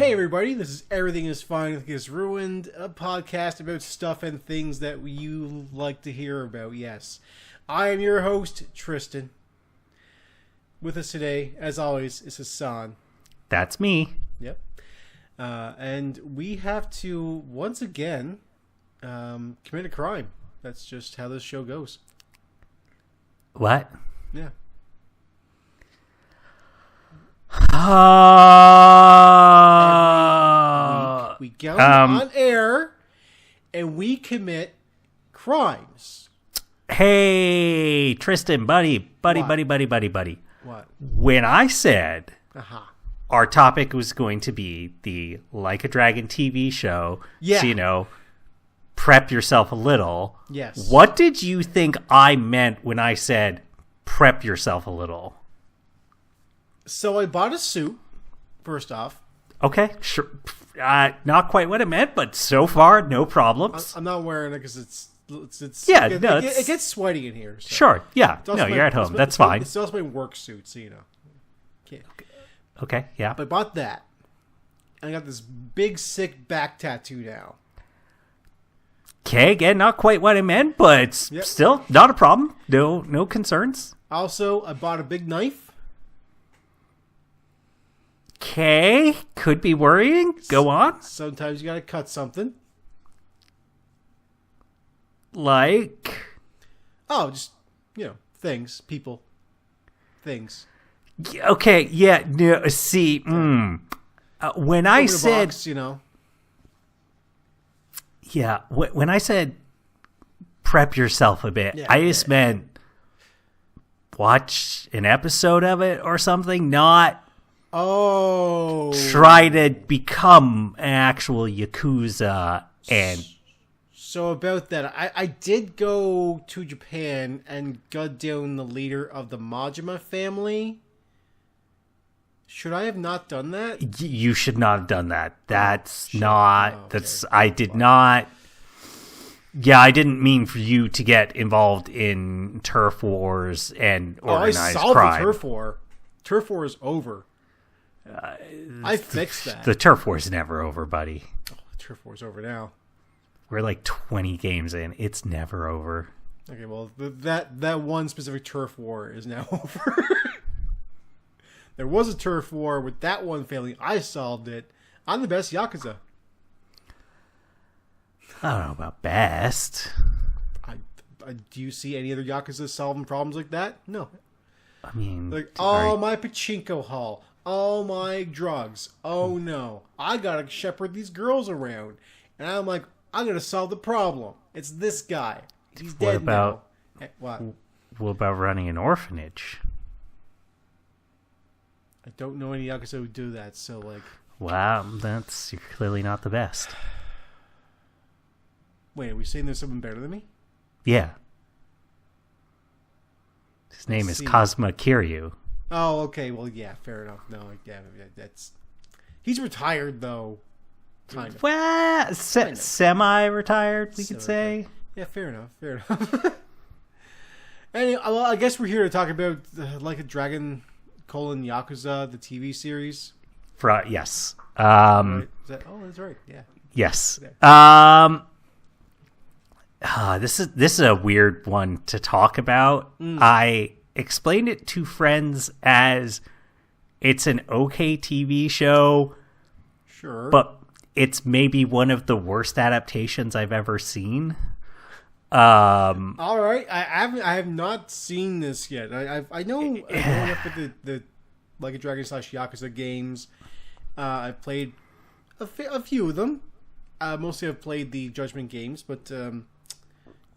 Hey everybody, this is Everything is Fine, Nothing is Ruined, a podcast about stuff and things that you like to hear about, yes. I am your host, Tristan. With us today, as always, is Hassan. That's me. Yep. And we have to, once again, commit a crime. That's just how this show goes. What? Yeah. We go on air and we commit crimes. Hey, Tristan, buddy. What? What? When I said our topic was going to be the Like a Dragon TV show, so, prep yourself a little. Yes. What did you think I meant when I said prep yourself a little? So I bought a suit, first off. Okay, sure. Not quite what I meant, but so far, no problems. I'm not wearing it because it gets sweaty in here. So. Sure, yeah. No, you're at home. That's fine. It's also my work suit, so you know. Okay, yeah. But I bought that. And I got this big, sick back tattoo now. Okay, again, not quite what I meant, but still not a problem. No concerns. Also, I bought a big knife. Okay, could be worrying. Go on. Sometimes you gotta cut something. Like? Oh, just, things, people, things. Okay, yeah, no, see, when I said... box, Yeah, when I said prep yourself a bit, I just meant watch an episode of it or something, not... try to become an actual Yakuza and... So about that, I did go to Japan and gun down the leader of the Majima family. Should I have not done that? You should not have done that. That's not... okay. That's... I did not... Yeah, I didn't mean for you to get involved in turf wars and organized crime. I solved the turf war. Turf war is over. I fixed that. The turf war's never over, buddy. Oh, the turf war's over now. We're like 20 games in. It's never over. Okay, well, that one specific turf war is now over. There was a turf war with that one family. I solved it. I'm the best Yakuza. I don't know about best. Do you see any other Yakuza solving problems like that? No. I mean... my pachinko hall. All my drugs. Oh no. I gotta shepherd these girls around. And I'm like, I'm gonna solve the problem. It's this guy. He's dead now. What? What about running an orphanage? I don't know any Yakuza who do that, so like... Wow, you're clearly not the best. Wait, are we saying there's someone better than me? Yeah. His name is Kazuma Kiryu. Oh, okay. Well, yeah, fair enough. No, yeah, that's... He's retired, though. Kind of. Well, semi-retired, we could say. Yeah, fair enough. Anyway, well, I guess we're here to talk about Like a Dragon, Yakuza, the TV series. Yes. Right. That's right. Yeah. Yes. This is a weird one to talk about. I explained it to friends as it's an okay TV show. Sure. But it's maybe one of the worst adaptations I've ever seen. All right. I have not seen this yet. I know enough with the Like a Dragon / Yakuza games. I've played a few of them. Mostly I've played the Judgment games, but I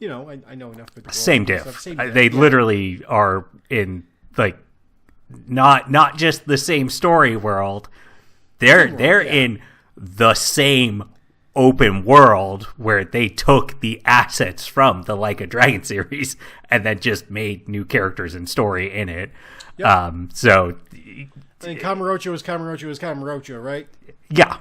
know enough with the same diff. They literally are in like not just the same story world. They're in the same open world where they took the assets from the Like a Dragon series and then just made new characters and story in it. Yep. So and Kamurocho is Kamurocho, right? Yeah.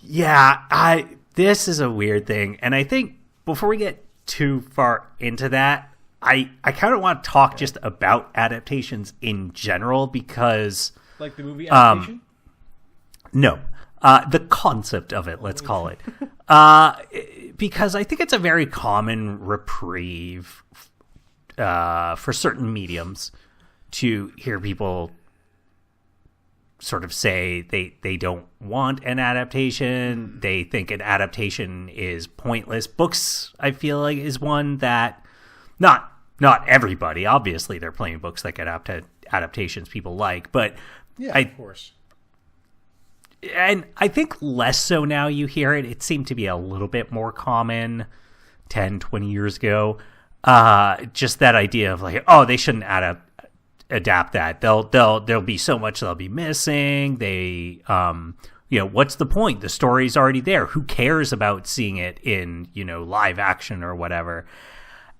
Yeah. This is a weird thing, and I think before we get too far into that, I kind of want to talk just about adaptations in general because... Like the movie adaptation? No. The concept of it, let's call it. Because I think it's a very common reprieve for certain mediums to hear people sort of say they don't want an adaptation. They think an adaptation is pointless. Books, I feel like, is one that not everybody. Obviously, there are plenty of books that get adaptations people like, but of course. And I think less so now you hear it. It seemed to be a little bit more common 10, 20 years ago. Just that idea of like, oh, they shouldn't adapt that. There'll be so much they'll be missing. They, what's the point? The story's already there. Who cares about seeing it in, live action or whatever?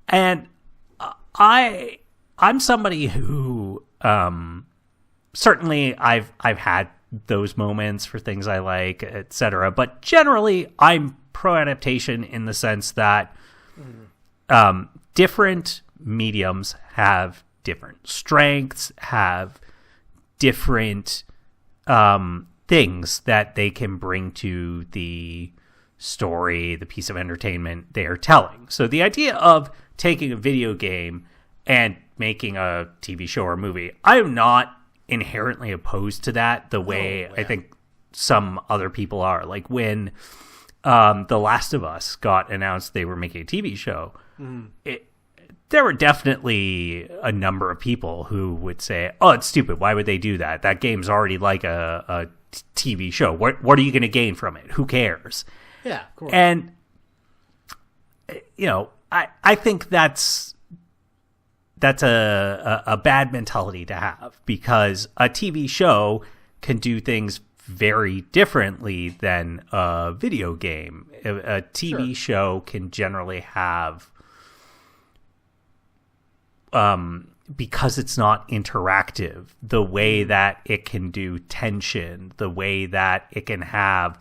And I'm somebody who, certainly I've had those moments for things I like, etc. But generally, I'm pro-adaptation in the sense that different mediums have different strengths, have different things that they can bring to the story, the piece of entertainment they are telling. So the idea of taking a video game and making a TV show or movie, I am not inherently opposed to that the way I think some other people are. Like when The Last of Us got announced they were making a TV show, there were definitely a number of people who would say, oh, it's stupid. Why would they do that? That game's already like a TV show. What are you going to gain from it? Who cares? Yeah, of course. And, I think that's a bad mentality to have, because a TV show can do things very differently than a video game. A TV show can generally have, because it's not interactive, the way that it can do tension, the way that it can have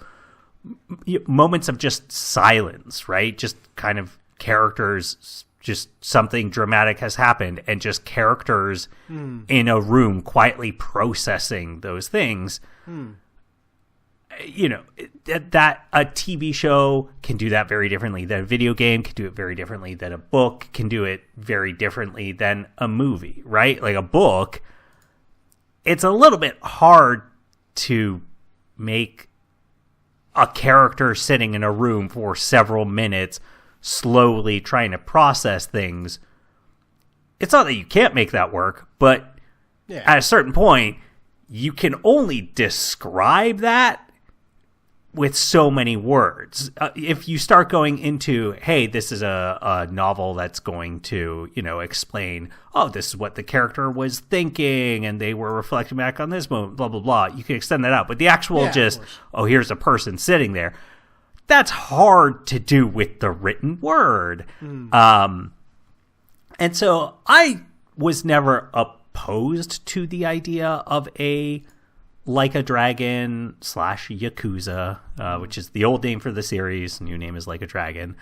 moments of just silence, right? Just kind of characters, just something dramatic has happened, and just characters in a room quietly processing those things. That a TV show can do that very differently than a video game, can do it very differently than a book, can do it very differently than a movie, right? Like a book, it's a little bit hard to make a character sitting in a room for several minutes slowly trying to process things. It's not that you can't make that work, but at a certain point, you can only describe that with so many words. If you start going into, hey, this is a novel that's going to, explain, oh, this is what the character was thinking, and they were reflecting back on this moment, blah, blah, blah. You can extend that out. But the actual here's a person sitting there, that's hard to do with the written word. And so I was never opposed to the idea of a Like a Dragon / Yakuza, which is the old name for the series. New name is Like a Dragon.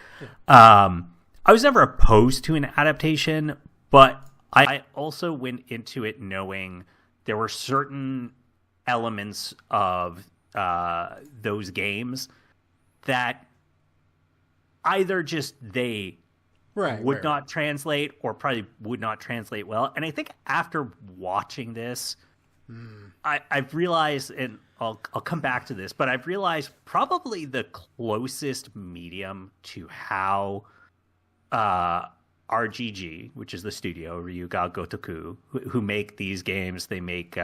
I was never opposed to an adaptation, but I also went into it knowing there were certain elements of those games that either just they would not translate, or probably would not translate well. And I think after watching this, I've realized, and I'll come back to this, but I've realized probably the closest medium to how RGG, which is the studio, Ryuga Gotoku, who make these games, they make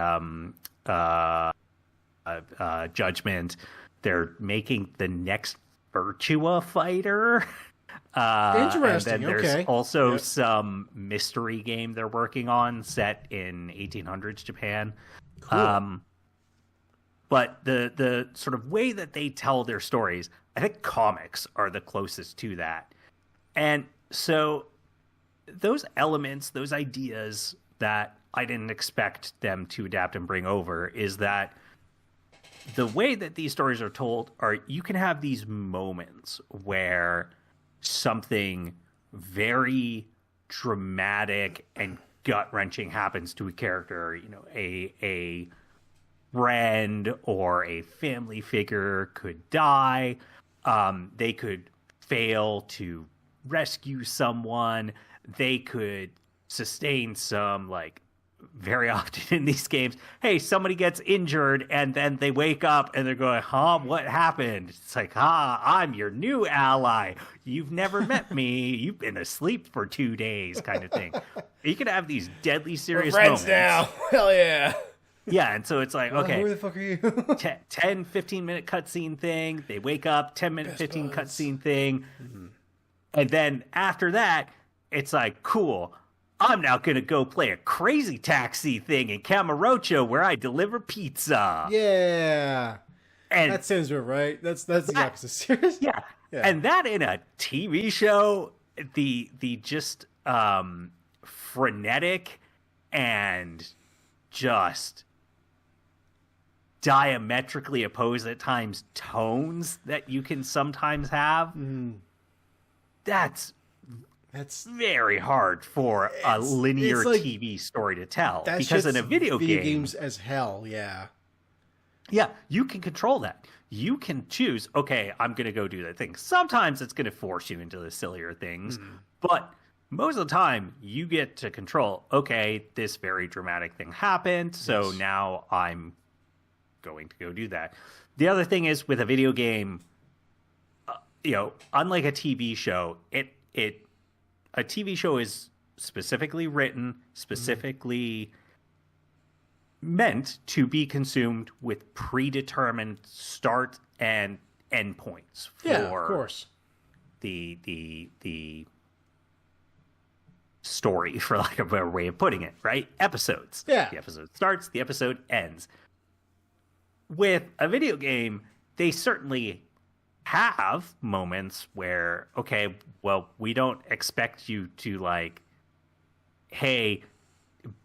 Judgment. They're making the next Virtua Fighter. Interesting. And then there's also some mystery game they're working on set in 1800s Japan. Cool. But the sort of way that they tell their stories, I think comics are the closest to that. And so those elements, those ideas that I didn't expect them to adapt and bring over, is that the way that these stories are told are, you can have these moments where something very dramatic and gut-wrenching happens to a character, a friend or a family figure could die. They could fail to rescue someone. They could sustain some, like, very often in these games, hey, somebody gets injured and then they wake up and they're going, huh, what happened? It's like, I'm your new ally. You've never met me. You've been asleep for 2 days, kind of thing. You can have these deadly serious friends moments. now. Hell yeah. Yeah, and so it's like, okay, who the fuck are you? 10, 15-minute cutscene thing. They wake up, 10-minute, 15 cutscene thing. Mm-hmm. And then after that, it's like, cool, I'm now going to go play a crazy taxi thing in Camarocho where I deliver pizza. Yeah. And that sounds right. That's the Yakuza series. Yeah. And that in a TV show, the just frenetic and just diametrically opposed at times tones that you can sometimes have. That's very hard for a linear like, TV story to tell. Because in a video games as hell, yeah. Yeah, you can control that. You can choose, okay, I'm going to go do that thing. Sometimes it's going to force you into the sillier things, but most of the time you get to control, okay, this very dramatic thing happened, so now I'm going to go do that. The other thing is with a video game, unlike a TV show, a TV show is specifically written, specifically meant to be consumed with predetermined start and end points for of course. The story, for lack of a better way of putting it, right? Episodes. Yeah. The episode starts, the episode ends. With a video game, they certainly have moments where, okay, well, we don't expect you to, like, hey,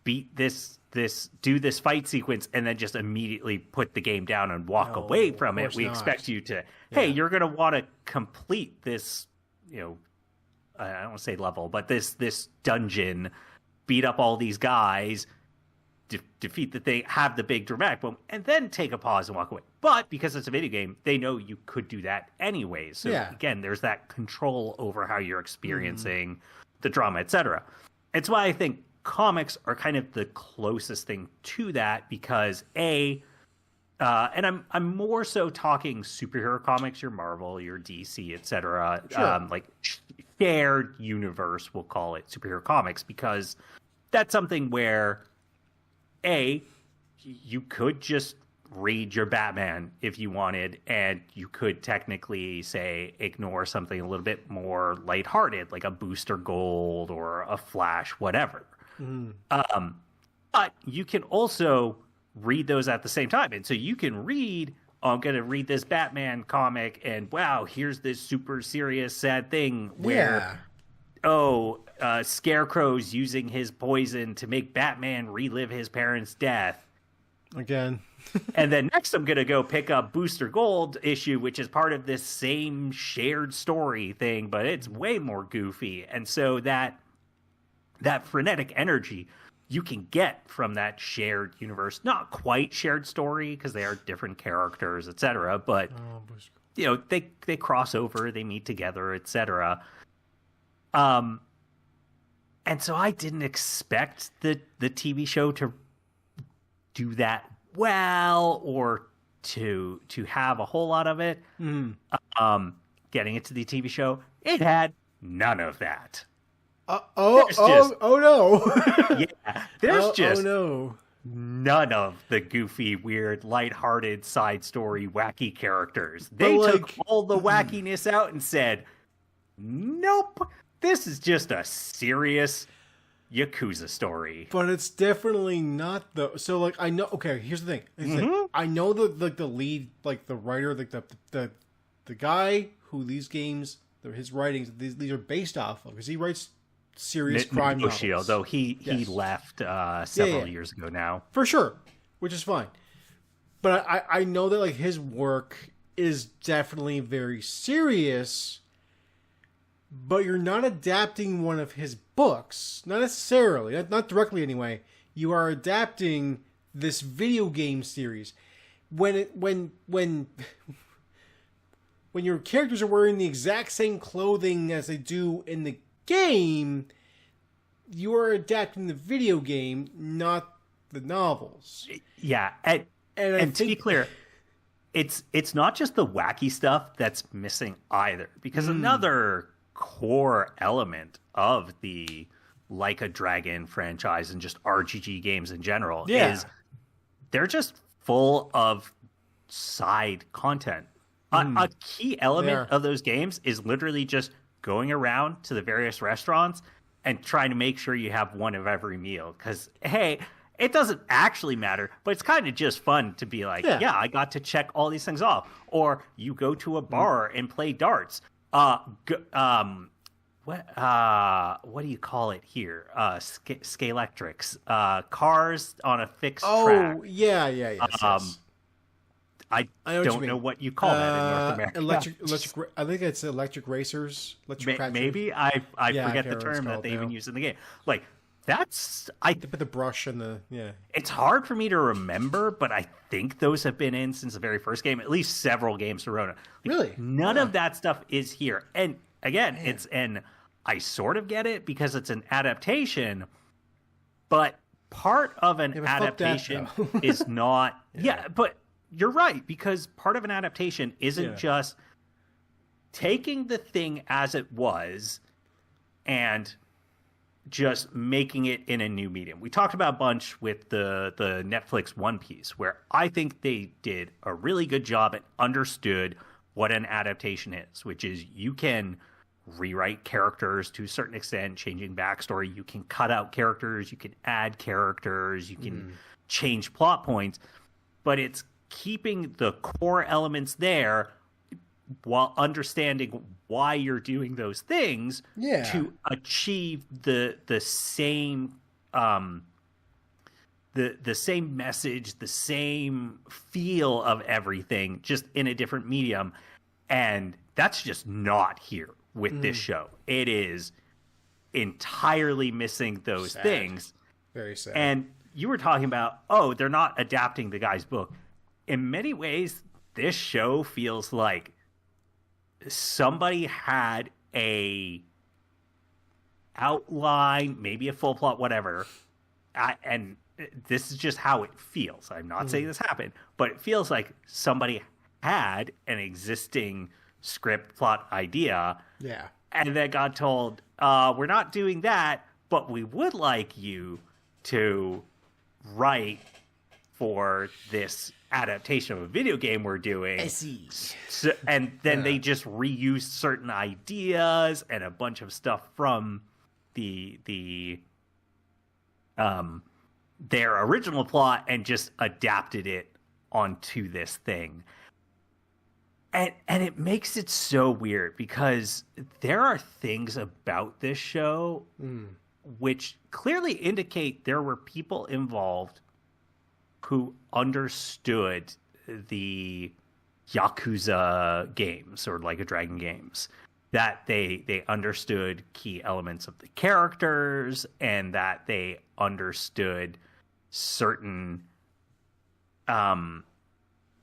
beat this, do this fight sequence, and then just immediately put the game down and walk away from it. We expect you to, hey, you're going to want to complete this, I don't want to say level, but this dungeon, beat up all these guys, defeat the thing, have the big dramatic moment, and then take a pause and walk away. But because it's a video game, they know you could do that anyways. So again, there's that control over how you're experiencing the drama, etc. It's why I think comics are kind of the closest thing to that, because and I'm more so talking superhero comics, your Marvel, your DC, etc. Sure. Like shared universe, we'll call it superhero comics, because that's something where you could just read your Batman if you wanted, and you could technically, say, ignore something a little bit more lighthearted, like a Booster Gold or a Flash, whatever. But you can also read those at the same time. And so you can read, I'm going to read this Batman comic, and wow, here's this super serious, sad thing where, Scarecrow's using his poison to make Batman relive his parents' death. Again. And then next I'm going to go pick up Booster Gold issue, which is part of this same shared story thing, but it's way more goofy. And so that frenetic energy you can get from that shared universe, not quite shared story because they are different characters, etc. But, they cross over, they meet together, etc. And so I didn't expect the TV show to do that well, or to have a whole lot of it. Getting into the TV show, it had none of that. No. Yeah, there's just no. none of the goofy, weird, lighthearted side story wacky characters. They took all the wackiness out and said, nope, this is just a serious Yakuza story. But it's definitely not though. So like I know. Okay, here's the thing. Like, I know the lead, like the writer, like the guy who these games, his writings, these are based off of, because he writes serious crime novels. Though he left several years ago now, for sure, which is fine. But I know that like his work is definitely very serious. But you're not adapting one of his books, not necessarily, not directly anyway. You are adapting this video game series. When your characters are wearing the exact same clothing as they do in the game, you are adapting the video game, not the novels. Yeah, and to be clear, it's not just the wacky stuff that's missing either, because another core element of the Like a Dragon franchise and just RPG games in general is they're just full of side content. A key element of those games is literally just going around to the various restaurants and trying to make sure you have one of every meal. Because, hey, it doesn't actually matter, but it's kind of just fun to be like, yeah, I got to check all these things off. Or you go to a bar and play darts. What do you call it here? Scalextrics. Cars on a fixed track. Oh, yes. I don't know what you call that in North America. Electric. I think it's electric racers. Maybe I forget the term that they even use in the game. Like that's they put the brush and the It's hard for me to remember, but I think those have been in since the very first game, at least several games to Rona. Really, none of that stuff is here. And again, I sort of get it because it's an adaptation, but part of an adaptation is not. But you're right, because part of an adaptation isn't just taking the thing as it was and just making it in a new medium. We talked about a bunch with the Netflix One Piece, where I think they did a really good job and understood what an adaptation is, which is you can rewrite characters to a certain extent, changing backstory. You can cut out characters, you can add characters, you can change plot points, but it's keeping the core elements there while understanding why you're doing those things to achieve the same the same message, the same feel of everything, just in a different medium. And that's just not here with this show. It is entirely missing those things. Very sad. And you were talking about, they're not adapting the guy's book. In many ways, this show feels like somebody had a outline, maybe a full plot, whatever, and this is just how it feels. I'm not saying this happened, but it feels like somebody had an existing script plot idea, and then got told, we're not doing that, but we would like you to write for this adaptation of a video game we're doing. I see. So, and then they just reused certain ideas and a bunch of stuff from their original plot and just adapted it onto this thing. And it makes it so weird because there are things about this show which clearly indicate there were people involved who understood the Yakuza games or Like a Dragon games, that they understood key elements of the characters and that they understood certain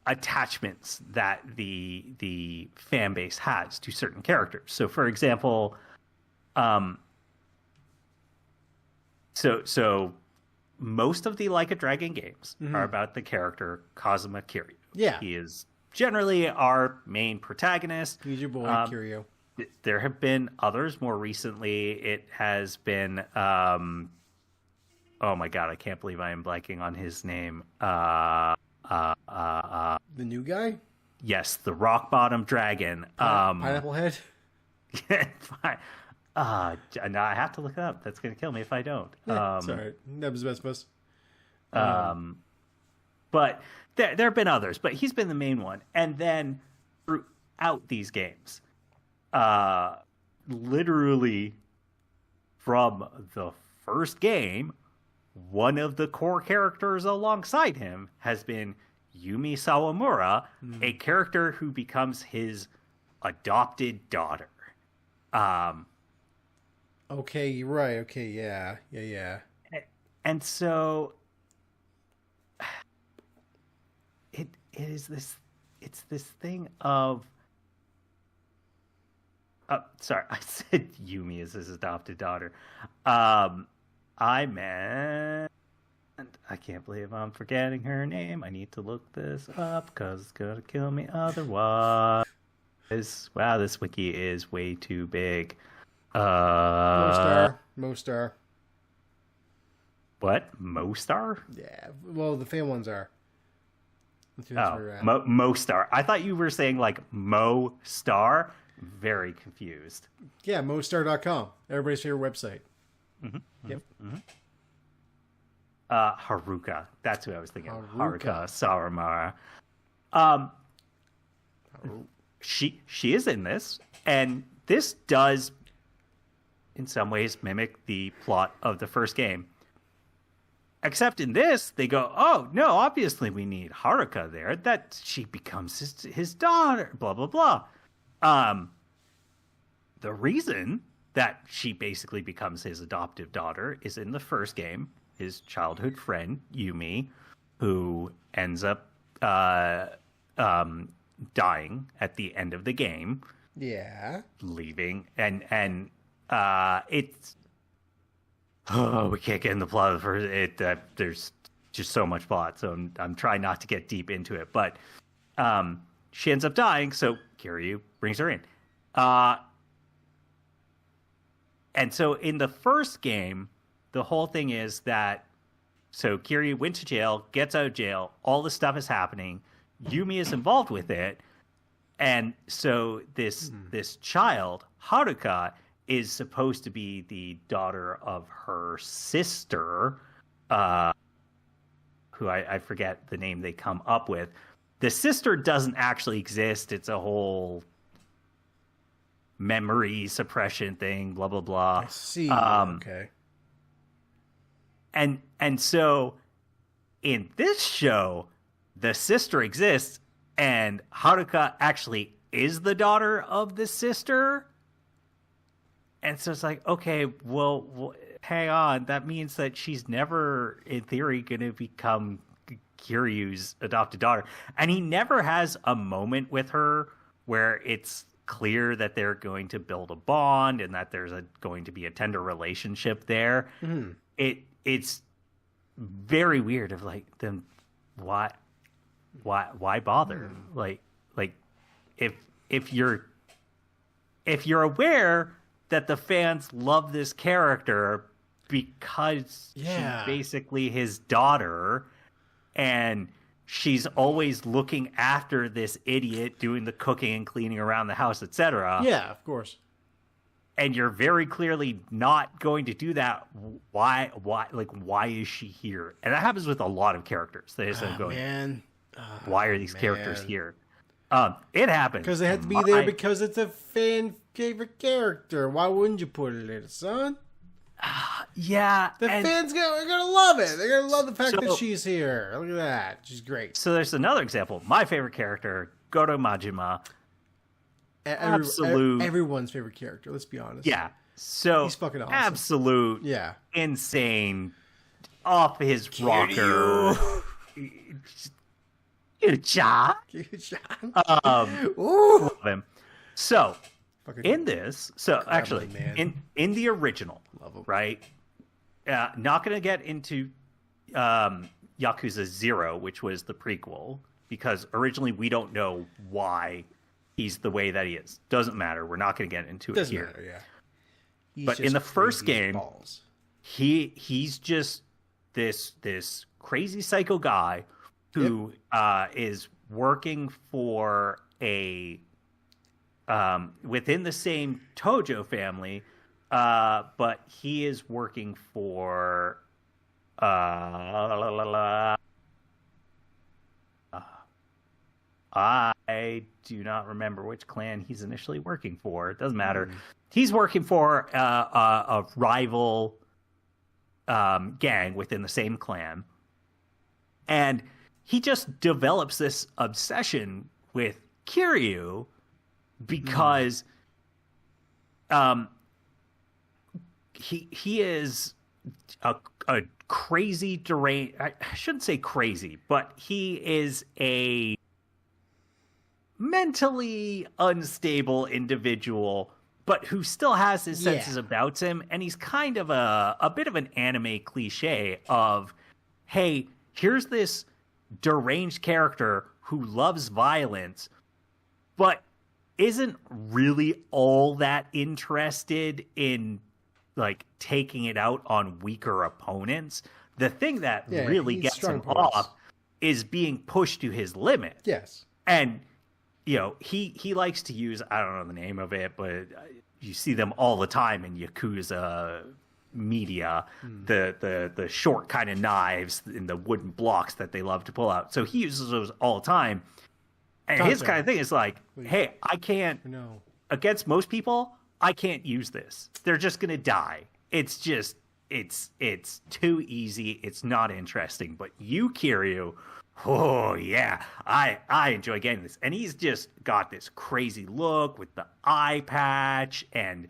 attachments that the fan base has to certain characters. So, for example, so most of the Like a Dragon games are about the character Kazuma Kiryu. Yeah. He is generally our main protagonist. He's your boy, Kiryu. There have been others. More recently, it has been... oh my god, I can't believe I am blanking on his name. The new guy? Yes, the Rock Bottom Dragon. Pineapple Head? Fine. No, I have to look it up. That's going to kill me if I don't. It's all right. That was best. But there have been others, but he's been the main one. And then throughout these games, literally from the first game, one of the core characters alongside him has been Yumi Sawamura, a character who becomes his adopted daughter. Okay, you're right. Okay, yeah. And so it's this thing of sorry, I said Yumi is his adopted daughter. I meant I can't believe I'm forgetting her name. I need to look this up because it's gonna kill me otherwise. Wow, this wiki is way too big. Mostar. What? Mostar? Yeah. Well, the fan ones are. Mostar. I thought you were saying like Mo Star. Very confused. Yeah, Mostar.com. Everybody's favorite website. Mm-hmm. Yep. Mm-hmm. Haruka. That's who I was thinking. Haruka Saramara. She is in this, and this does, in some ways, mimic the plot of the first game. Except in this, they go, oh, no, obviously we need Haruka there. That she becomes his daughter, blah, blah, blah. The reason that she basically becomes his adoptive daughter is in the first game, his childhood friend, Yumi, who ends up dying at the end of the game. Yeah. Leaving. And it's... Oh, we can't get in the plot of the first... there's just so much plot, so I'm trying not to get deep into it. But she ends up dying, so Kiryu brings her in. And so in the first game, the whole thing is that... So Kiryu went to jail, gets out of jail, all this stuff is happening. Yumi is involved with it. And so this child, Haruka, is supposed to be the daughter of her sister, who I forget the name they come up with. The sister doesn't actually exist. It's a whole memory suppression thing, blah, blah, blah. I see. Okay. And so in this show, the sister exists, and Haruka actually is the daughter of the sister. And so it's like, okay, well, hang on. That means that she's never, in theory, going to become Kiryu's adopted daughter. And he never has a moment with her where it's clear that they're going to build a bond and that there's going to be a tender relationship there. Mm-hmm. It's very weird of like, then why bother? Like if you're aware that the fans love this character because she's basically his daughter and she's always looking after this idiot doing the cooking and cleaning around the house, etc. Yeah, of course. And you're very clearly not going to do that. Why is she here? And that happens with a lot of characters. They just go, man. Why are these characters here? It happens. Because they have to be there because it's a fan favorite character. Why wouldn't you put it in, son? Yeah. The fans are going to love it. They're going to love the fact that she's here. Look at that. She's great. So there's another example. My favorite character, Goro Majima. Everyone's favorite character, let's be honest. Yeah. So he's fucking awesome. Absolute. Yeah. Insane. Off his rocker. Good-chan. Love him. So, in this, actually, in the original, right? Not going to get into Yakuza 0, which was the prequel, because originally we don't know why he's the way that he is. Doesn't matter. We're not going to get into it here. Doesn't matter, yeah. But in the first game, he's just this crazy psycho guy who is working for a within the same Tojo family, but he is working for I do not remember which clan he's initially working for. It doesn't matter. He's working for a rival gang within the same clan, and he just develops this obsession with Kiryu because he is a crazy deranged. I shouldn't say crazy, but he is a mentally unstable individual, but who still has his senses about him, and he's kind of a bit of an anime cliche of, hey, here's this deranged character who loves violence, but isn't really all that interested in like taking it out on weaker opponents. The thing that really gets him off is being pushed to his limit. Yes. And, you know, he likes to use, I don't know the name of it, but you see them all the time in Yakuza media, the short kind of knives in the wooden blocks that they love to pull out. So he uses those all the time. And his kind of thing is like, hey, I can't, against most people, I can't use this. They're just going to die. It's just, it's too easy. It's not interesting. But you, Kiryu, oh yeah, I enjoy getting this. And he's just got this crazy look with the eye patch and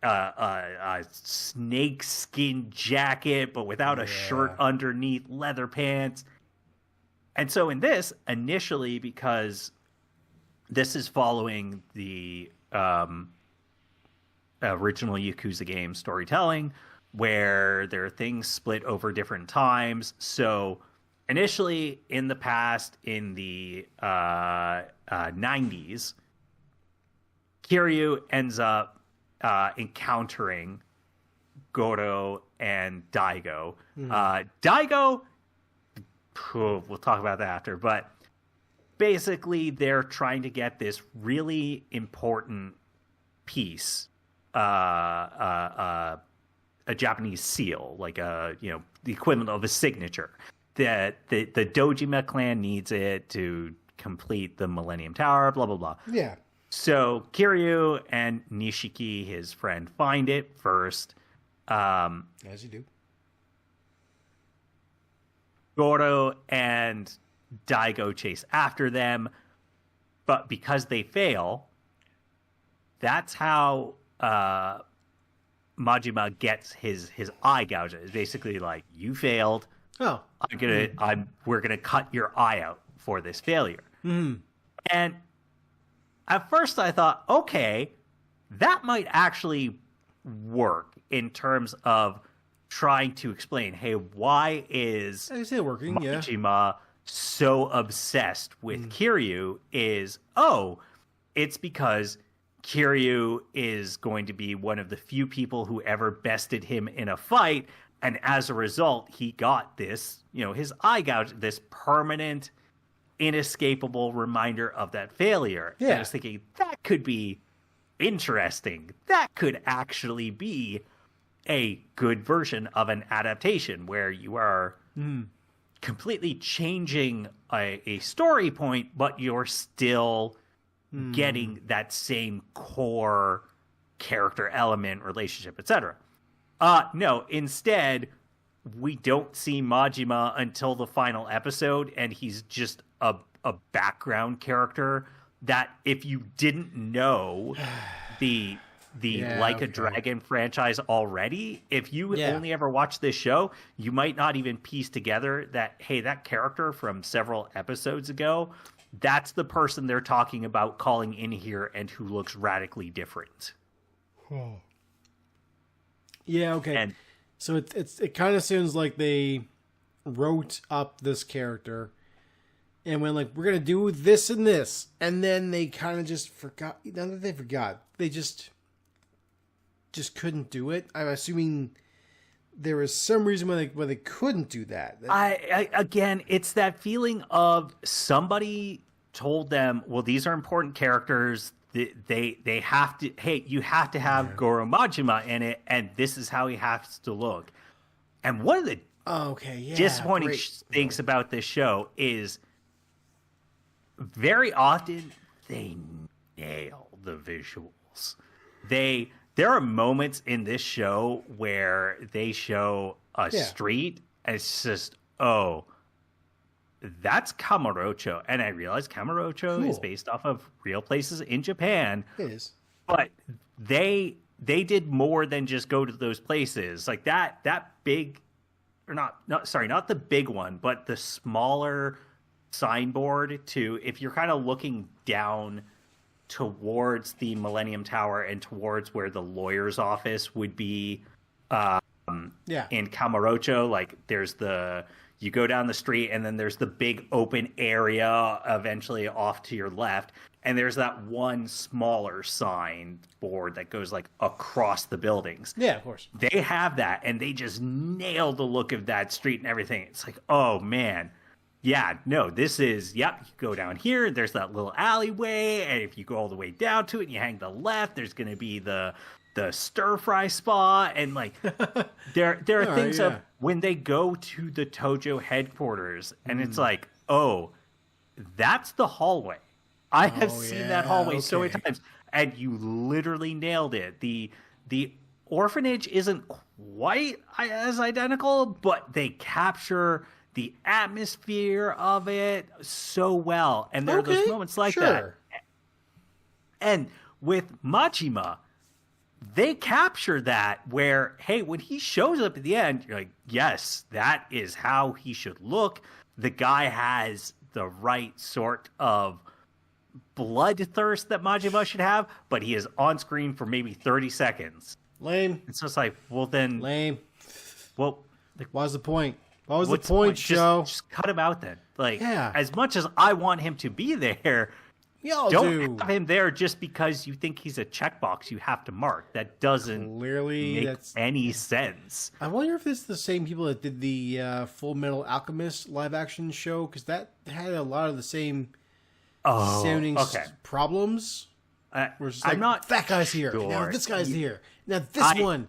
a snake skin jacket, but without a shirt underneath, leather pants. And so in this, initially, because this is following the original Yakuza game storytelling, where there are things split over different times. So initially, in the past, in the 90s, Kiryu ends up encountering Goro and Daigo. Daigo, we'll talk about that after, but basically they're trying to get this really important piece, a Japanese seal, like the equivalent of a signature, that the Dojima clan needs it to complete the Millennium Tower, blah, blah, blah. Yeah. So Kiryu and Nishiki, his friend, find it first. As you do. Goro and Daigo chase after them, but because they fail, that's how Majima gets his eye gouge. It's basically like, you failed. Oh, we're gonna cut your eye out for this failure. And at first I thought, okay, that might actually work in terms of trying to explain, hey, why is Majima so obsessed with Kiryu? It's because Kiryu is going to be one of the few people who ever bested him in a fight, and as a result, he got this, his eye gouge, this permanent, inescapable reminder of that failure. Yeah. And I was thinking, that could be interesting. That could actually be a good version of an adaptation where you are completely changing a story point, but you're still getting that same core character element, relationship, etc. No, instead, we don't see Majima until the final episode, and he's just a background character that if you didn't know the Like a Dragon franchise already, if you only ever watched this show, you might not even piece together that, hey, that character from several episodes ago, that's the person they're talking about calling in here and who looks radically different. Yeah, okay. And so it kind of sounds like they wrote up this character and went like, we're going to do this and this. And then they kind of just forgot. Not that they forgot. They just couldn't do it. I'm assuming there was some reason why they couldn't do that. I again, it's that feeling of somebody told them, well, these are important characters. They have to, hey, you have to have Goro Majima in it, and this is how he has to look. And one of the disappointing things about this show is very often they nail the visuals. There are moments in this show where they show a street, and it's just, oh, that's Kamurocho. And I realize Kamurocho is based off of real places in Japan. It is. But they did more than just go to those places. Like that big, or not the big one, but the smaller signboard to, if you're kind of looking down towards the Millennium Tower and towards where the lawyer's office would be in Kamurocho, like you go down the street and then there's the big open area eventually off to your left, and there's that one smaller sign board that goes like across the buildings. Yeah, of course. They have that, and they just nailed the look of that street and everything. It's like, oh man. Yeah, no, this is, you go down here, there's that little alleyway, and if you go all the way down to it and you hang the left, there's going to be the stir-fry spot, and like, there are things of when they go to the Tojo headquarters, and it's like, oh, that's the hallway. I have seen that hallway so many times, and you literally nailed it. The orphanage isn't quite as identical, but they capture the atmosphere of it so well. And there are those moments like that. And with Majima, they capture that where, hey, when he shows up at the end, you're like, yes, that is how he should look. The guy has the right sort of bloodthirst that Majima should have, but he is on screen for maybe 30 seconds. Lame. It's just like, well then... Lame. Well... What's the point? What was the point, Joe? Just cut him out then. Like, as much as I want him to be there, don't have him there just because you think he's a checkbox you have to mark. That doesn't make any sense. I wonder if this is the same people that did the Full Metal Alchemist live-action show, because that had a lot of the same sounding problems. I'm not that guy's here. Now this guy's here. Now this one.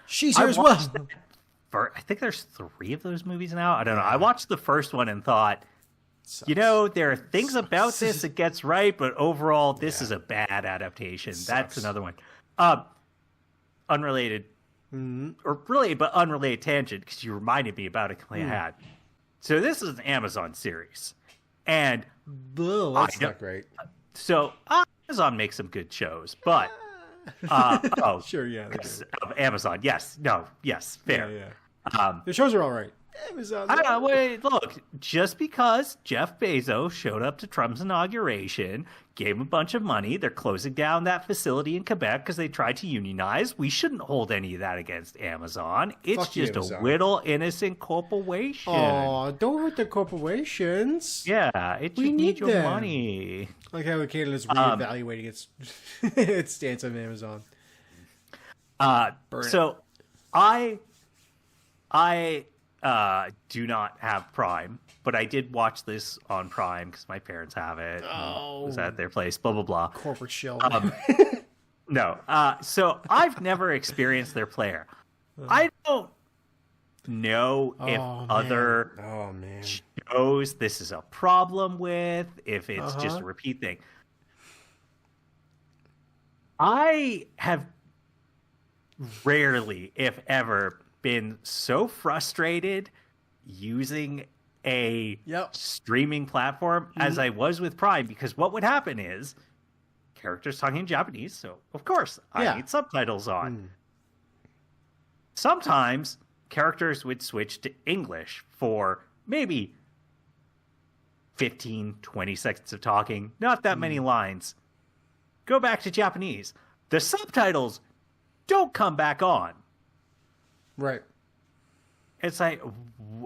She's here as well. I think there's 3 of those movies now. I don't know. I watched the first one and thought, there are things about this that gets right, but overall, this is a bad adaptation. That's another one. Unrelated, or really, but unrelated tangent, because you reminded me about a complaint I had. So this is an Amazon series, and that's not great. So Amazon makes some good shows, but sure, of Amazon, fair. Yeah. The shows are all right. Amazon. Look, just because Jeff Bezos showed up to Trump's inauguration, gave him a bunch of money, they're closing down that facility in Quebec because they tried to unionize. We shouldn't hold any of that against Amazon. It's just Amazon. A little innocent corporation. Oh, don't hurt the corporations. Yeah, we need your money. Like how Canada's reevaluating its stance on Amazon. So I do not have Prime, but I did watch this on Prime because my parents have it. It was at their place, blah, blah, blah. Corporate shell. No. So I've never experienced their player. I don't know if other shows this is a problem with, if it's just a repeat thing. I have rarely, if ever, been so frustrated using a streaming platform as I was with Prime, because what would happen is characters talking in Japanese, so of course I need subtitles on. Sometimes characters would switch to English for maybe 15, 20 seconds of talking, not that many lines. Go back to Japanese. The subtitles don't come back on. Right. It's like,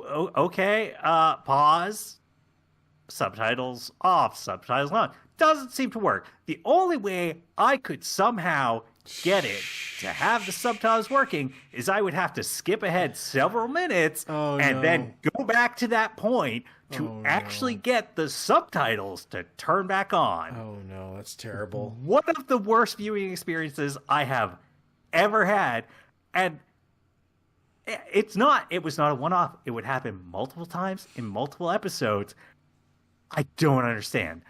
okay, pause, subtitles off, subtitles on. Doesn't seem to work. The only way I could somehow get it to have the subtitles working is I would have to skip ahead several minutes then go back to that point to actually get the subtitles to turn back on. Oh no, that's terrible. One of the worst viewing experiences I have ever had, and it was not a one-off. It would happen multiple times in multiple episodes. I don't understand.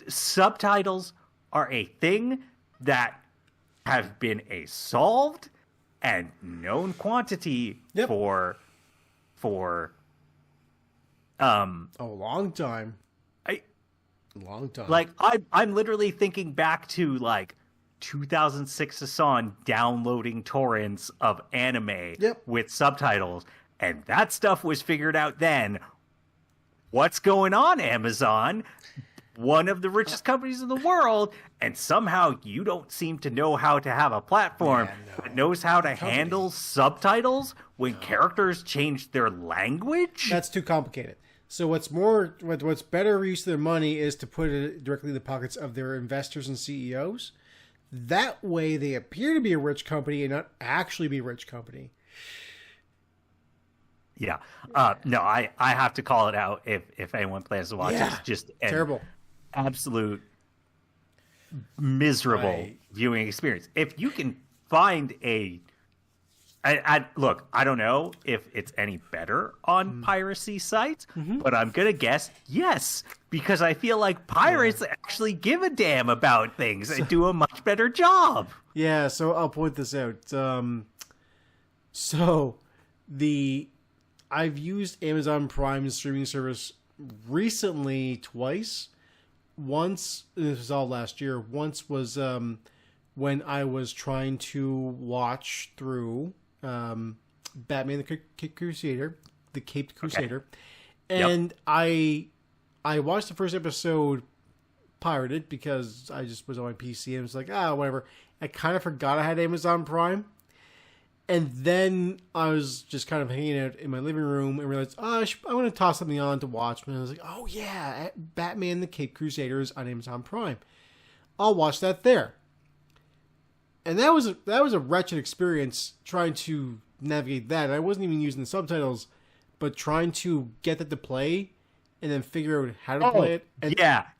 Subtitles are a thing that have been a solved and known quantity for a long time. Long time. Like I'm literally thinking back to like 2006 Hassan downloading torrents of anime with subtitles, and that stuff was figured out then what's going on, Amazon? One of the richest companies in the world, and somehow you don't seem to know how to have a platform that knows how to handle subtitles when characters change their language? That's too complicated. So what's better use of their money is to put it directly in the pockets of their investors and CEOs. That way they appear to be a rich company and not actually be a rich company. Yeah. No, I have to call it out if anyone plans to watch it. It's just terrible. Absolute miserable viewing experience. If you can find look, I don't know if it's any better on piracy sites, but I'm going to guess yes, because I feel like pirates actually give a damn about things and do a much better job. Yeah, so I'll point this out. I've used Amazon Prime streaming service recently twice. Once, this was all last year, once was when I was trying to watch through Batman the Caped Crusader. And I watched the first episode pirated because I just was on my PC and was like, whatever. I kind of forgot I had Amazon Prime. And then I was just kind of hanging out in my living room and realized, I want to toss something on to watch. And I was like, oh yeah, Batman the Caped Crusader is on Amazon Prime. I'll watch that there. And that was a wretched experience trying to navigate that. I wasn't even using the subtitles, but trying to get that to play and then figure out how to play it.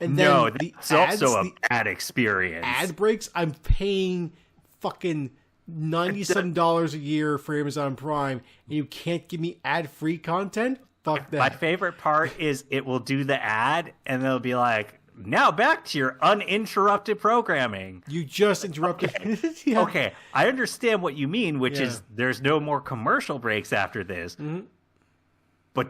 And, that's also a bad experience. Ad breaks, I'm paying fucking $90 a year for Amazon Prime, and you can't give me ad-free content? Fuck that. My favorite part is it will do the ad, and they'll be like, now back to your uninterrupted programming. You just interrupted. Okay, okay. I understand what you mean, which is there's no more commercial breaks after this. But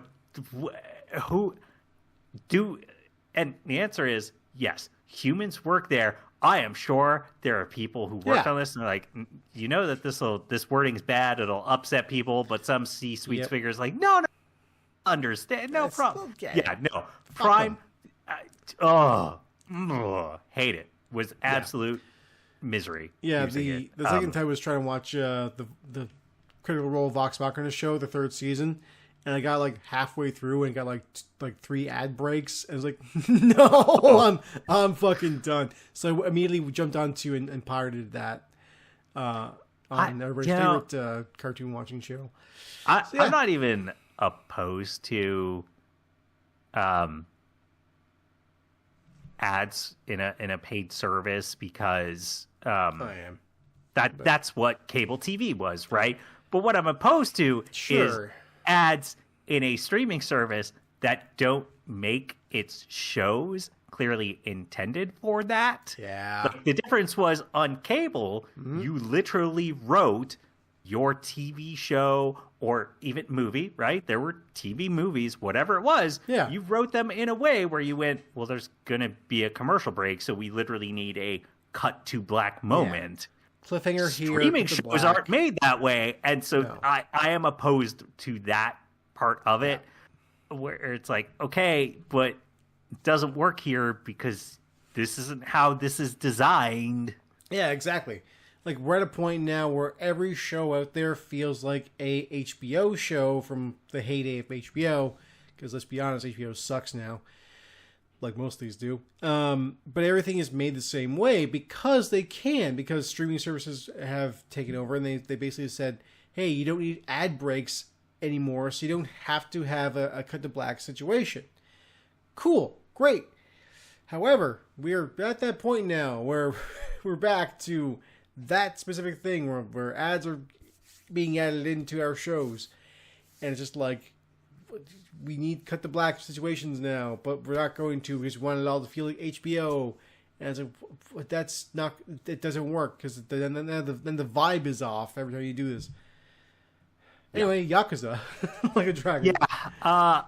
and the answer is yes, humans work there. I am sure there are people who worked on this and they're like, you know that this wording's bad, it'll upset people, but some C-suite figures like, no, understand, no problem. Prime, hate it. Was absolute misery. Yeah, the second time I was trying to watch the Critical Role Vox Machina show, the third season, and I got like halfway through and got like 3 ad breaks. And I was like, no, I'm fucking done. So I immediately jumped onto and pirated that on everybody's favorite cartoon watching show. I'm not even opposed to ads in a paid service because I am. That's what cable TV was, right? But what I'm opposed to is ads in a streaming service that don't make its shows clearly intended for that. Yeah. Like, the difference was on cable, you literally wrote your TV show or even movie, right? There were TV movies, whatever it was. Yeah. You wrote them in a way where you went, well, there's going to be a commercial break, so we literally need a cut to black moment. Cliffhanger here. Streaming shows aren't made that way. And so I am opposed to that part of it where it's like, okay, but it doesn't work here because this isn't how this is designed. Yeah, exactly. Like, we're at a point now where every show out there feels like a HBO show from the heyday of HBO. Because let's be honest, HBO sucks now. Like most of these do. But everything is made the same way because they can. Because streaming services have taken over and they basically said, hey, you don't need ad breaks anymore, so you don't have to have a cut to black situation. Cool. Great. However, we're at that point now where we're back to that specific thing where ads are being added into our shows. And it's just like, we need cut to black situations now, but we're not going to because we want it all to feel like HBO. And it's like, that's not, it doesn't work because then the vibe is off every time you do this. Anyway, Yakuza, like a dragon. Yeah,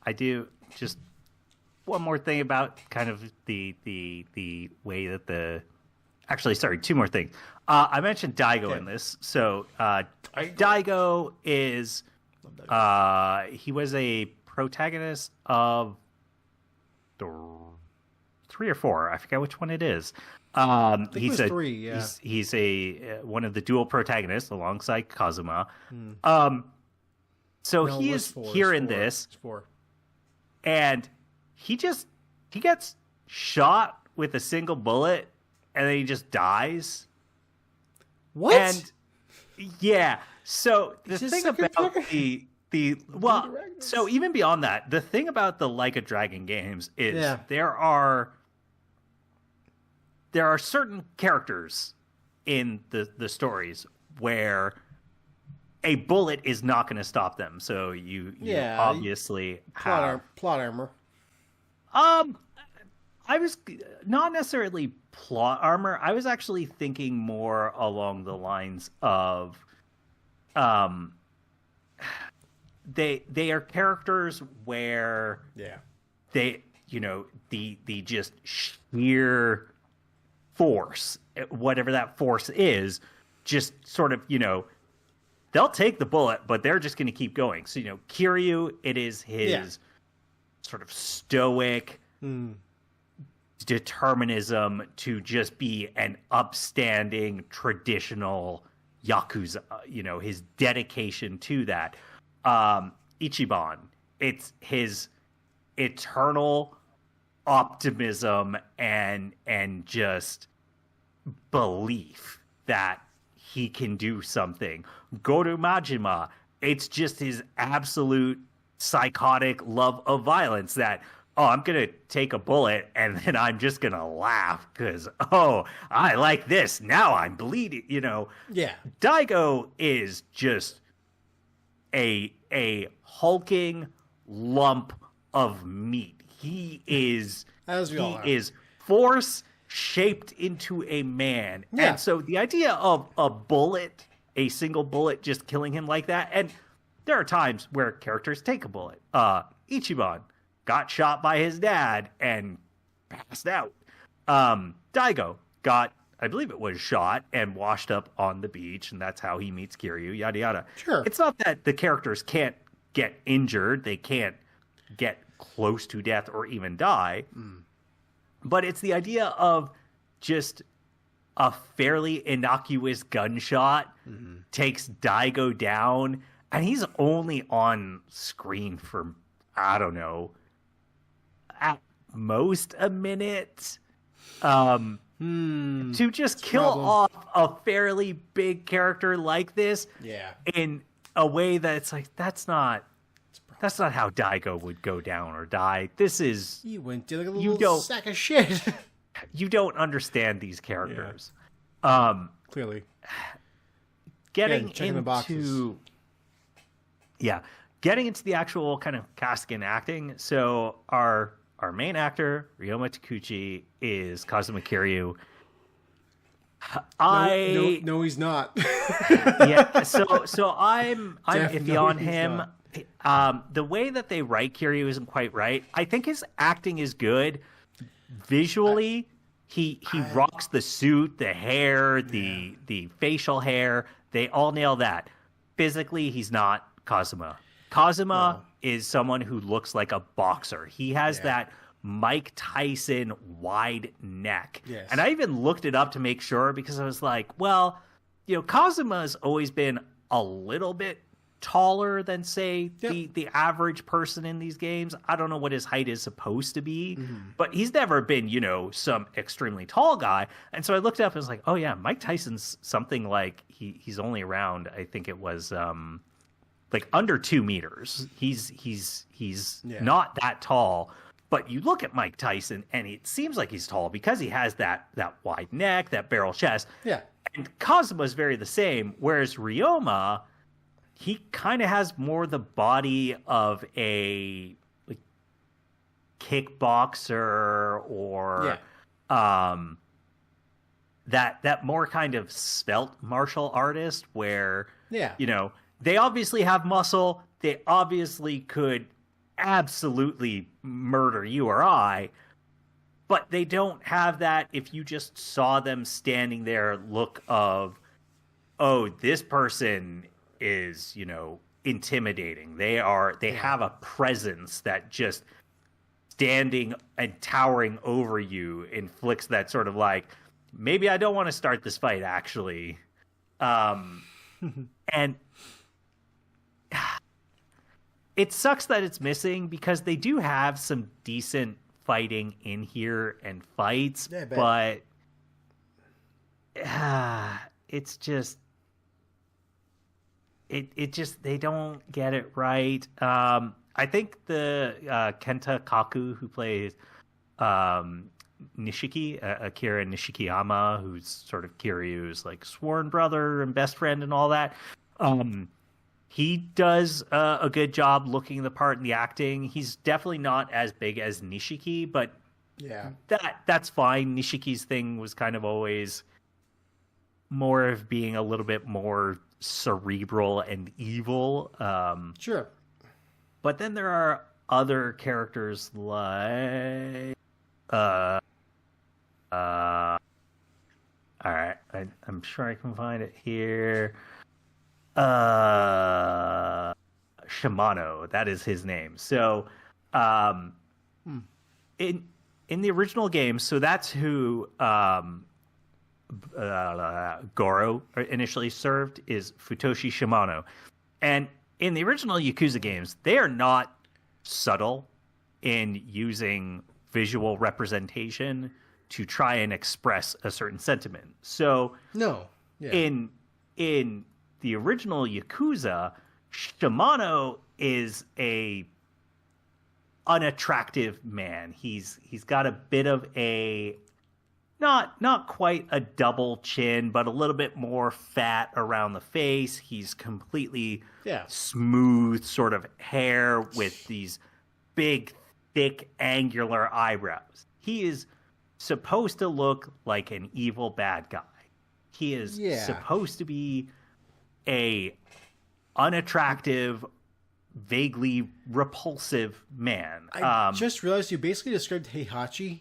I do. Just one more thing about kind of the way that actually, sorry, 2 more things. I mentioned Daigo in this. So Daigo is he was a protagonist of the 3 or 4. I forget which one it is. He's a 3. Yeah, he's a one of the dual protagonists alongside Kazuma. So he is here in this, 4. and he gets shot with a single bullet, and then he just dies. What? And yeah, so the thing about so even beyond that, the thing about the Like a Dragon games is there are certain characters in the stories where a bullet is not going to stop them. So you obviously have plot armor. I was not necessarily plot armor. I was actually thinking more along the lines of, they are characters where they, the just sheer force, whatever that force is, just sort of, they'll take the bullet, but they're just going to keep going. So, Kiryu, it is his sort of stoic determinism to just be an upstanding, traditional Yakuza, his dedication to that. Ichiban, it's his eternal optimism and just belief that he can do something. Goro Majima, it's just his absolute psychotic love of violence that, I'm going to take a bullet and then I'm just going to laugh because, I like this. Now I'm bleeding, Yeah. Daigo is just a hulking lump of meat. He is force shaped into a man. Yeah. And so the idea of a single bullet just killing him like that, and there are times where characters take a bullet. Ichiban got shot by his dad and passed out. Daigo got, I believe it was shot and washed up on the beach, and that's how he meets Kiryu, yada yada. Sure. It's not that the characters can't get injured, they can't get close to death or even die, but it's the idea of just a fairly innocuous gunshot takes Daigo down, and he's only on screen for, I don't know, at most a minute. To just kill off a fairly big character like this in a way that's like, that's not how Daigo would go down or die. This is... You went to like a little sack of shit. You don't understand these characters. Clearly. Getting checking the boxes. Getting into the actual kind of casting and acting. So our main actor, Ryoma Takuchi, is Kazuma Kiryu. No, he's not. So I'm iffy on him. The way that they write Kiryu isn't quite right. I think his acting is good. Visually, he rocks the suit, the hair, the facial hair. They all nail that. Physically, he's not Kazuma. Kazuma is someone who looks like a boxer. He has that Mike Tyson wide neck. Yes. And I even looked it up to make sure because I was like, well, Kazuma's always been a little bit taller than, say, the average person in these games. I don't know what his height is supposed to be, but he's never been, some extremely tall guy. And so I looked up and was like, oh yeah, Mike Tyson's something like he's only around, I think it was like under 2 meters. He's not that tall. But you look at Mike Tyson, and it seems like he's tall because he has that wide neck, that barrel chest. Yeah. And Kazuma's very the same, whereas Ryoma, he kind of has more the body of a kickboxer or that more kind of svelte martial artist where they obviously have muscle, they obviously could absolutely murder you or I, but they don't have that, if you just saw them standing there, look of, oh, this person is intimidating. They have a presence that just standing and towering over you inflicts that sort of like, maybe I don't want to start this fight actually. And it sucks that it's missing because they do have some decent fighting in here and fights, but it's just it just they don't get it right. I think the Kenta Kaku who plays Nishiki, Akira Nishikiyama, who's sort of Kiryu's like sworn brother and best friend and all that. He does a good job looking the part in the acting. He's definitely not as big as Nishiki, but that's fine. Nishiki's thing was kind of always more of being a little bit more cerebral and evil. Sure. But then there are other characters like all right, I'm sure I can find it here. Shimano, that is his name. So in the original game, so that's who Goro initially served, is Futoshi Shimano. And in the original Yakuza games, they are not subtle in using visual representation to try and express a certain sentiment. So in the original Yakuza, Shimano is a unattractive man. He's got a bit of a not quite a double chin, but a little bit more fat around the face. He's completely smooth sort of hair with these big, thick, angular eyebrows. He is supposed to look like an evil bad guy. He is supposed to be a unattractive, vaguely repulsive man. I just realized you basically described Heihachi.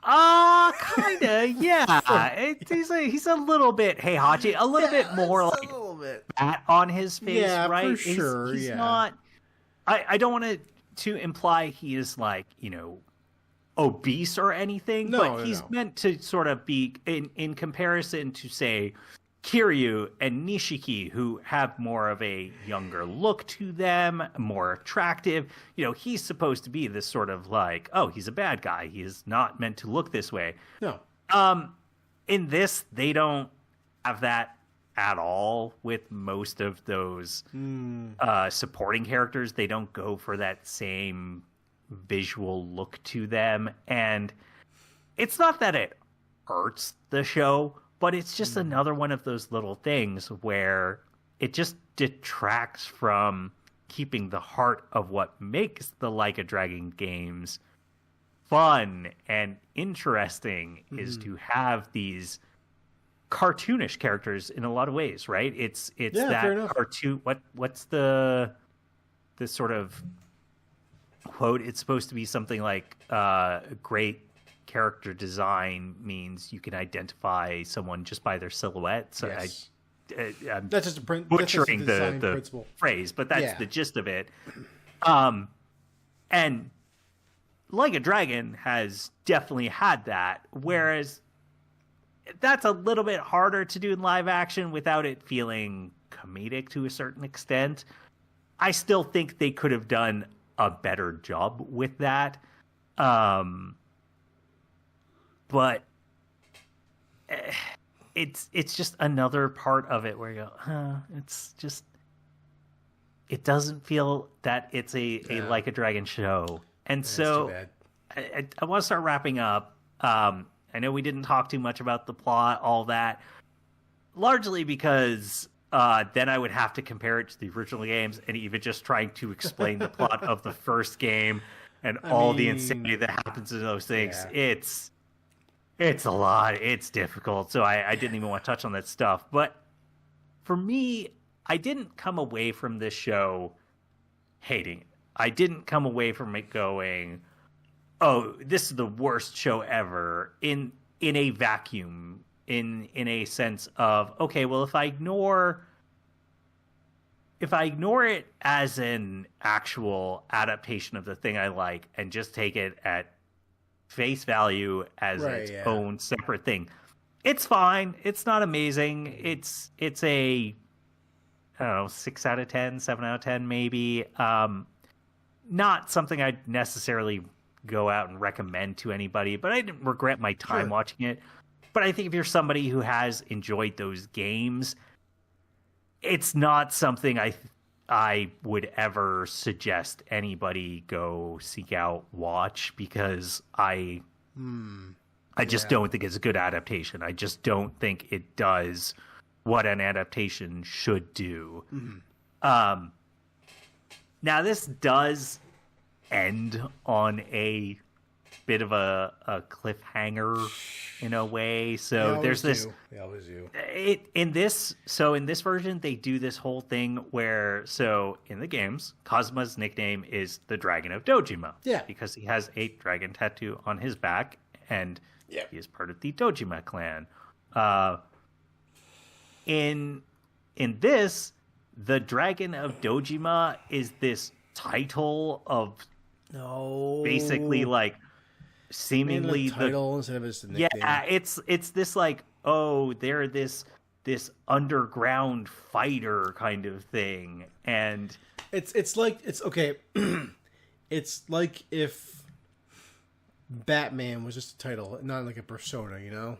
Kinda, yeah. He's a little bit Heihachi, a little bit more like a little bit fat on his face, right? For sure, he's not. I don't want to imply he is like, obese or anything, but he's meant to sort of be in comparison to, say, Kiryu and Nishiki, who have more of a younger look to them, more attractive. He's supposed to be this sort of like, oh, he's a bad guy. He is not meant to look this way. No. In this, they don't have that at all with most of those supporting characters. They don't go for that same visual look to them. And it's not that it hurts the show, but it's just another one of those little things where it just detracts from keeping the heart of what makes the Like a Dragon games fun and interesting, is to have these cartoonish characters in a lot of ways, right? It's that cartoon. What's the sort of quote? It's supposed to be something like great character design means you can identify someone just by their silhouette. So yes. I'm that's just butchering the phrase, but that's the gist of it. And Like a Dragon has definitely had that, whereas that's a little bit harder to do in live action without it feeling comedic to a certain extent. I still think they could have done a better job with that. But it's just another part of it where you go, it's just, it doesn't feel that it's a Like a Dragon show. And so I want to start wrapping up. I know we didn't talk too much about the plot, all that, largely because then I would have to compare it to the original games, and even just trying to explain the plot of the first game and the insanity that happens in those things. Yeah. It's a lot. It's difficult. So I didn't even want to touch on that stuff. But for me, I didn't come away from this show hating it. I didn't come away from it going, oh, this is the worst show ever, in a vacuum, in a sense of, okay, well, if I ignore if I ignore it as an actual adaptation of the thing I like and just take it at face value as its own separate thing, it's fine. It's not amazing. It's a, I don't know, 6 out of 10, 7 out of 10 maybe. Not something I'd necessarily go out and recommend to anybody, but I didn't regret my time watching it. But I think if you're somebody who has enjoyed those games, it's not something I would ever suggest anybody go seek out watch, because I just don't think it's a good adaptation. I just don't think it does what an adaptation should do. Now this does end on a bit of a cliffhanger in a way. So there's this. They always do. In this version, they do this whole thing where, so in the games, Kazuma's nickname is the Dragon of Dojima. Yeah. Because he has a dragon tattoo on his back, and he is part of the Dojima clan. In this, the Dragon of Dojima is this title of basically like seemingly the title instead of his nickname. Yeah, it's this like, oh, they're this underground fighter kind of thing, and it's like okay. It's like if Batman was just a title, not like a persona, you know?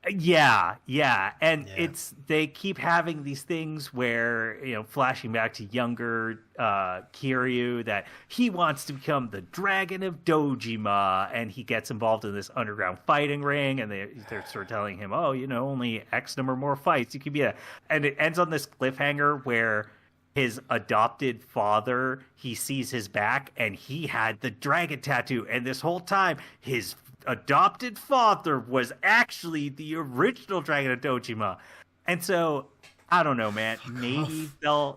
Yeah. It's, they keep having these things where, you know, flashing back to younger Kiryu, that he wants to become the Dragon of Dojima, and he gets involved in this underground fighting ring, and they're sort of telling him, oh, you know, only X number more fights, you could be and it ends on this cliffhanger where his adopted father, he sees his back, and he had the dragon tattoo, and this whole time his adopted father was actually the original Dragon of Dojima. And so, I don't know, man. Maybe they'll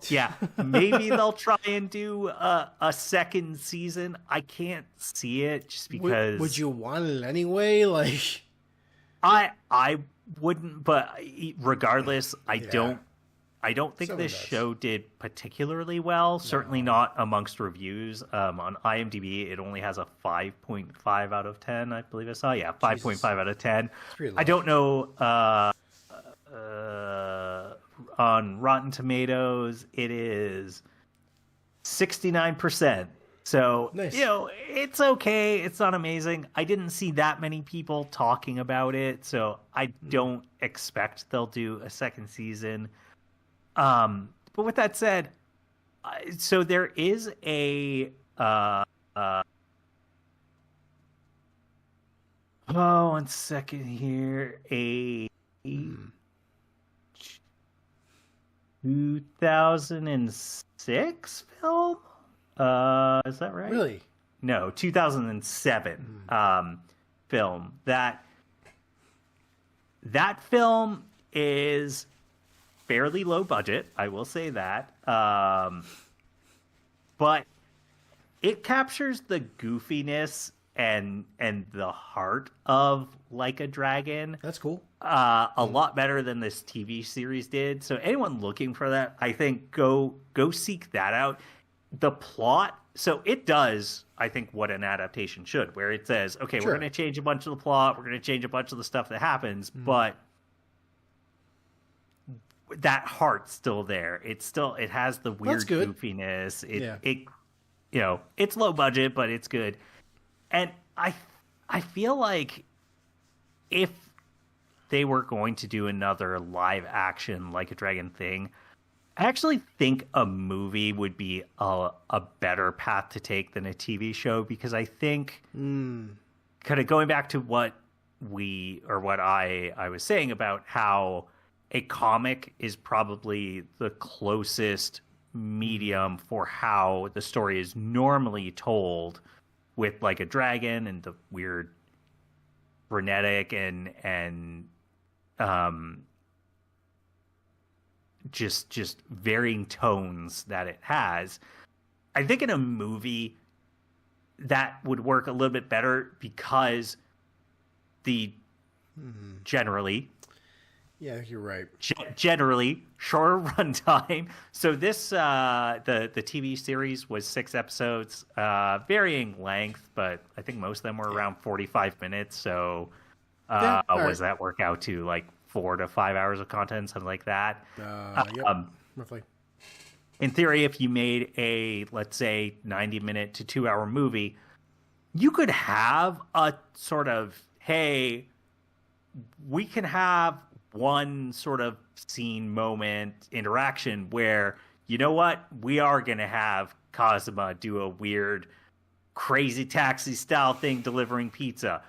try and do a second season. I can't see it just because. Would you want it anyway? Like, I wouldn't, but regardless, I don't think this show did particularly well. No. Certainly not amongst reviews. On IMDb, it only has a 5.5 out of 10, I believe I saw. Yeah, 5.5 out of 10. I don't know. On Rotten Tomatoes, it is 69%. So, nice. You know, it's okay. It's not amazing. I didn't see that many people talking about it, so I don't expect they'll do a second season. But with that said, so there is a one second here, a 2006 film. Is that right? Really? No, 2007 film. That film is fairly low budget, I will say that. But it captures the goofiness and the heart of Like a Dragon. That's cool. A lot better than this TV series did. So anyone looking for that, I think go seek that out. The plot, so it does, I think, what an adaptation should, where it says, okay, we're going to change a bunch of the plot, we're going to change a bunch of the stuff that happens, but that heart's still there. It has the weird goofiness. It you know, it's low budget, but it's good. And I feel like if they were going to do another live action Like a Dragon thing, I actually think a movie would be a better path to take than a TV show, because I think kind of going back to what I was saying about how a comic is probably the closest medium for how the story is normally told, with Like a Dragon and the weird frenetic and just varying tones that it has. I think in a movie that would work a little bit better, because generally Yeah, I think you're right. Generally shorter runtime. So this the TV series was 6 episodes, varying length, but I think most of them were around 45 minutes. So Yeah, all what does right. that work out to? Like 4 to 5 hours of content, something like that. Yep, roughly. In theory, if you made a, let's say, 90-minute to 2-hour movie, you could have a sort of, hey, we can have one sort of scene, moment, interaction where, you know what, we are going to have Kazuma do a weird, crazy taxi style thing delivering pizza.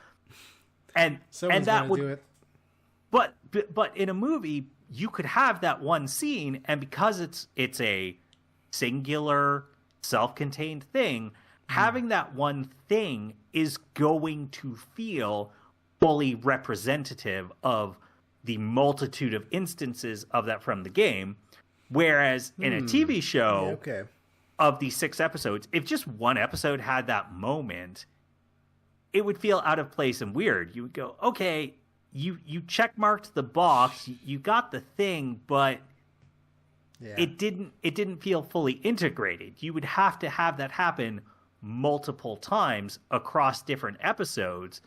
And Someone's that gonna would do it. But in a movie, you could have that one scene, and because it's a singular, self-contained thing, having that one thing is going to feel fully representative of the multitude of instances of that from the game. Whereas in a TV show Okay. of these 6 episodes, if just one episode had that moment, it would feel out of place and weird. You would go, okay, you checkmarked the box, you got the thing, but Yeah. it didn't feel fully integrated. You would have to have that happen multiple times across different episodes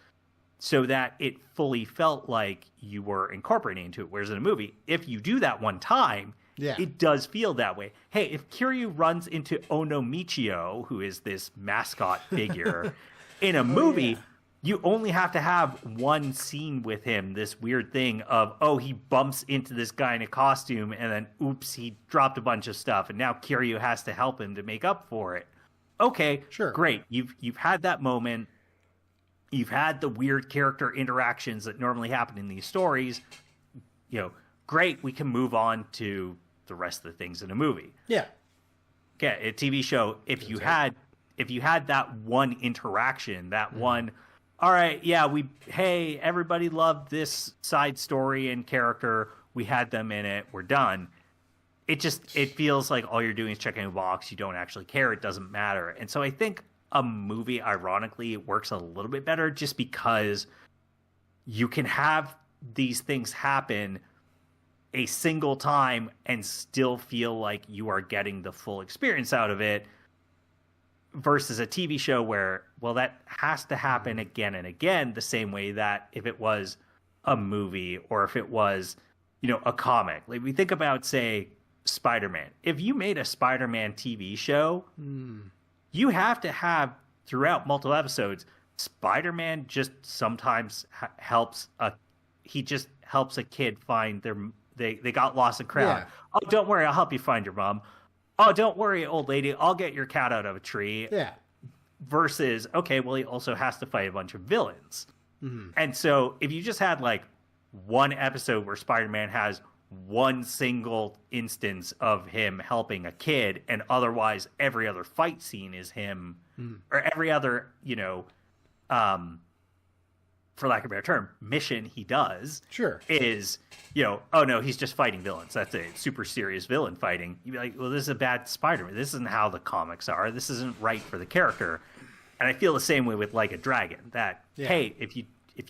so that it fully felt like you were incorporating into it. Whereas in a movie, if you do that one time, Yeah. it does feel that way. Hey, if Kiryu runs into Onomichio, who is this mascot figure, in a movie, yeah. you only have to have one scene with him, this weird thing of, oh, he bumps into this guy in a costume, and then, oops, he dropped a bunch of stuff, and now Kiryu has to help him to make up for it. Okay, Sure. great. You've had that moment. You've had the weird character interactions that normally happen in these stories. You know, great. We can move on to the rest of the things in a movie. Yeah. Okay, a TV show. If you had that one interaction, that one, all right, yeah, hey, everybody loved this side story and character. We had them in it. We're done. It feels like all you're doing is checking a box. You don't actually care. It doesn't matter. And so I think a movie, ironically, works a little bit better just because you can have these things happen a single time and still feel like you are getting the full experience out of it, versus a TV show where, well, that has to happen again and again, the same way that if it was a movie or if it was, a comic. Like we think about, say, Spider-Man. If you made a Spider-Man TV show, you have to have, throughout multiple episodes, Spider-Man just sometimes helps a kid find they got lost in crowd. Yeah. Oh, don't worry, I'll help you find your mom. Oh, don't worry, old lady, I'll get your cat out of a tree. Yeah. Versus, okay, well, he also has to fight a bunch of villains. And so if you just had like one episode where Spider-Man has one single instance of him helping a kid, and otherwise every other fight scene is him, or every other, for lack of a better term, mission he does Sure. is, oh no, he's just fighting villains. That's a super serious villain fighting. You'd be like, well, this is a bad Spider-Man. This isn't how the comics are. This isn't right for the character. And I feel the same way with Like a Dragon, that, hey, if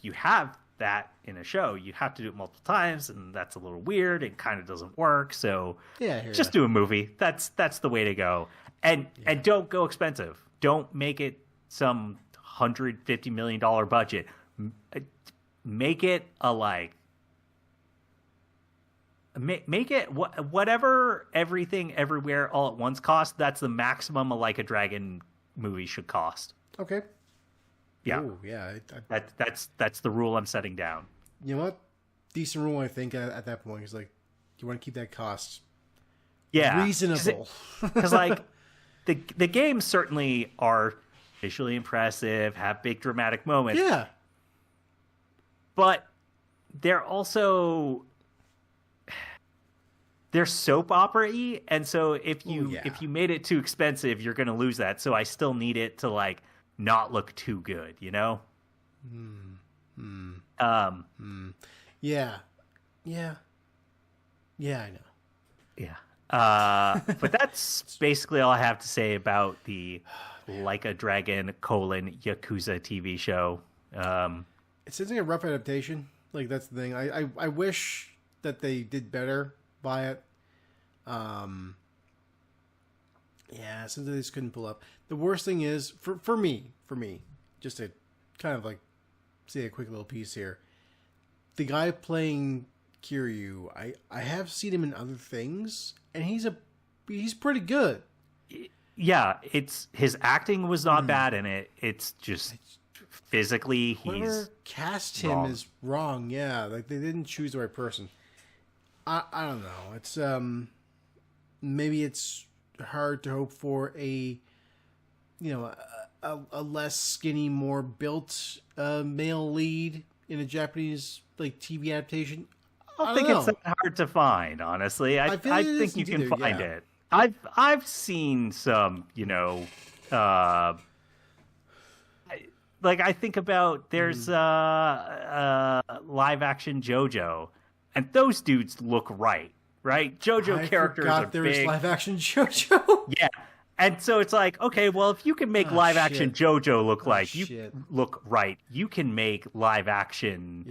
you have that in a show, you have to do it multiple times, and that's a little weird. It kind of doesn't work. So just do a movie. That's the way to go. And don't go expensive. Don't make it some $150 million budget. Make it make it whatever Everything Everywhere All at Once cost. That's the maximum a Like a Dragon movie should cost. Okay. Yeah. Ooh, yeah. That's the rule I'm setting down. You know what? Decent rule, I think, at that point is like, you want to keep that cost reasonable. Because like the games certainly are visually impressive, have big dramatic moments. Yeah. But they're also, they're soap opera-y, and so if you made it too expensive, you're going to lose that. So I still need it to like not look too good, Yeah. Yeah, I know. Yeah. But that's basically all I have to say about the Like a Dragon : Yakuza TV show. It seems like a rough adaptation. Like, that's the thing. I wish that they did better by it. Yeah, some of these couldn't pull up. The worst thing is, for me, just to kind of like say a quick little piece here. The guy playing Kiryu, I have seen him in other things, and he's pretty good. Yeah, his acting was not bad in it. It's just physically whoever cast him wrong. is wrong. Yeah, like they didn't choose the right person. I don't know. It's maybe it's hard to hope for a less skinny, more built male lead in a Japanese like TV adaptation. I don't think it's that hard to find, honestly. I think you can find it. I've seen some, I think about there's live action JoJo, and those dudes look right? JoJo characters are there big. Was live action JoJo. Yeah. And so it's like, okay, well, if you can make live action JoJo look look right, you can make live action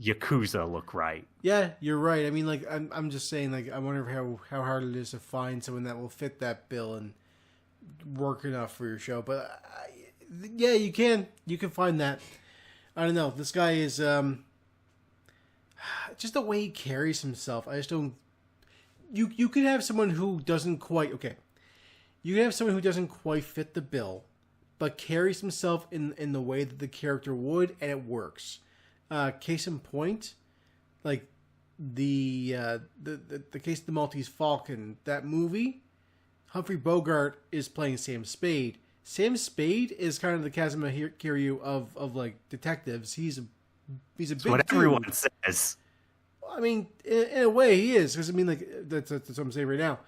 Yakuza look right. Yeah, you're right. I mean, like, I'm just saying, like, I wonder how hard it is to find someone that will fit that bill and work enough for your show. But yeah, you can find that. I don't know. This guy is just the way he carries himself. I just don't. You could have someone who doesn't quite You can have someone who doesn't quite fit the bill, but carries himself in the way that the character would, and it works. Case in point, like the case of the Maltese Falcon, that movie, Humphrey Bogart is playing Sam Spade. Sam Spade is kind of the Kazuma Kiryu of like detectives. He's a big what dude. Everyone says. I mean, in a way, he is, because I mean, like that's what I'm saying right now.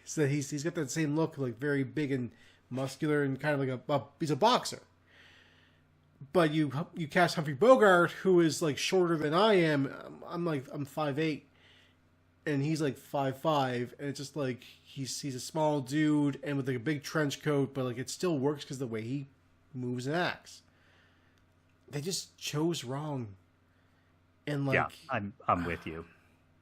So he's got that same look, like very big and muscular, and kind of like he's a boxer. But you cast Humphrey Bogart, who is like shorter than I am. I'm 5'8", and he's like 5'5", and it's just like he's a small dude and with like a big trench coat, but like it still works because the way he moves and acts. They just chose wrong, and like I'm with you.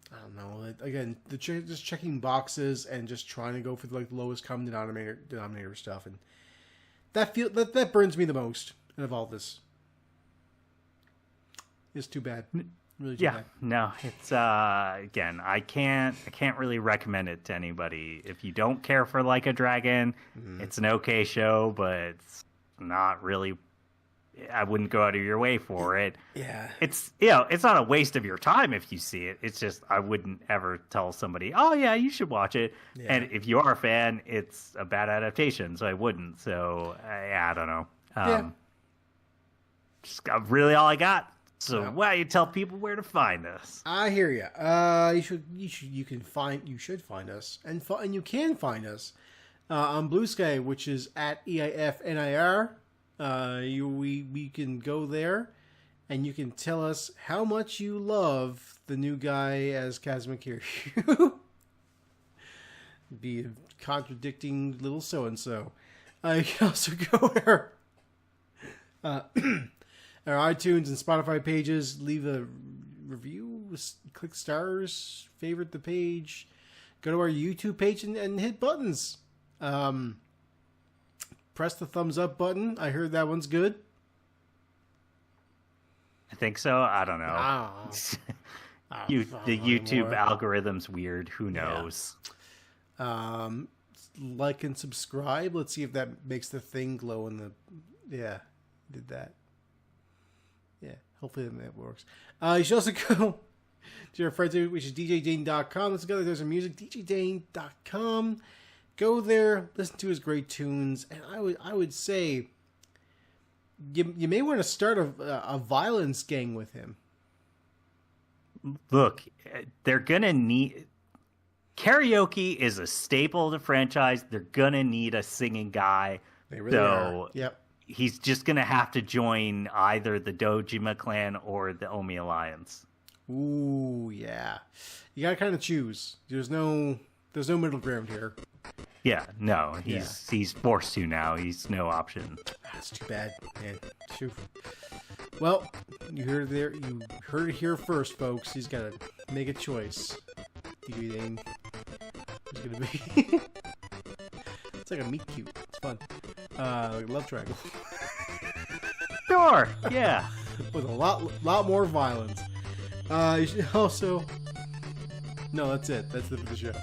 I don't know. Again, just checking boxes and just trying to go for the lowest common denominator stuff, and that burns me the most out of all this. It's too bad. Really too bad. No, it's again, I can't really recommend it to anybody. If you don't care for Like a Dragon, it's an okay show, but it's not really. I wouldn't go out of your way for it. Yeah. It's it's not a waste of your time if you see it. It's just I wouldn't ever tell somebody, "Oh yeah, you should watch it." Yeah. And if you are a fan, it's a bad adaptation, so I wouldn't. So I don't know. Just got really all I got. So why don't you tell people where to find us? I hear you. You should find us, and you can find us on Blue Sky, which is at EIFNIR. We can go there, and you can tell us how much you love the new guy as Kazuma Kiryu. Be a contradicting little so-and-so. You can also go there. Our iTunes and Spotify pages, leave a review, click stars, favorite the page, go to our YouTube page and hit buttons. Press the thumbs up button. I heard that one's good. I think so. I don't know. The YouTube algorithm's weird. Who knows? Yeah. Like and subscribe. Let's see if that makes the thing glow in the... Yeah, did that. Yeah, hopefully that works. You should also go to your friends, which is djdane.com. Let's go. There's some music. djdane.com. Go there, listen to his great tunes, and I would say you may want to start a violence gang with him. Look, they're gonna need karaoke is a staple of the franchise. They're gonna need a singing guy. They really are. Yep. He's just gonna have to join either the Dojima clan or the Omi Alliance. Ooh, yeah. You gotta kind of choose. There's no middle ground here. Yeah, no, he's forced to now. He's no option. That's too bad, man. Shoot. Well, you heard it here first, folks. He's got to make a choice. It's gonna be. It's like a meet cute. It's fun. Like a love triangle. Sure. Yeah. With a lot more violence. You should also. No, that's it. That's it for the show.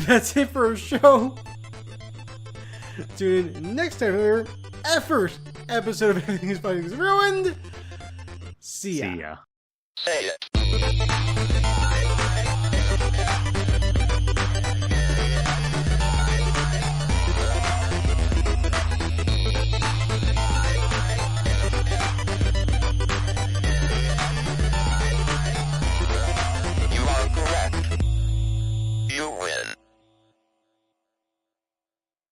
That's it for our show. Tune in next time for our first episode of Everything is Fighting is Ruined. See ya. See ya.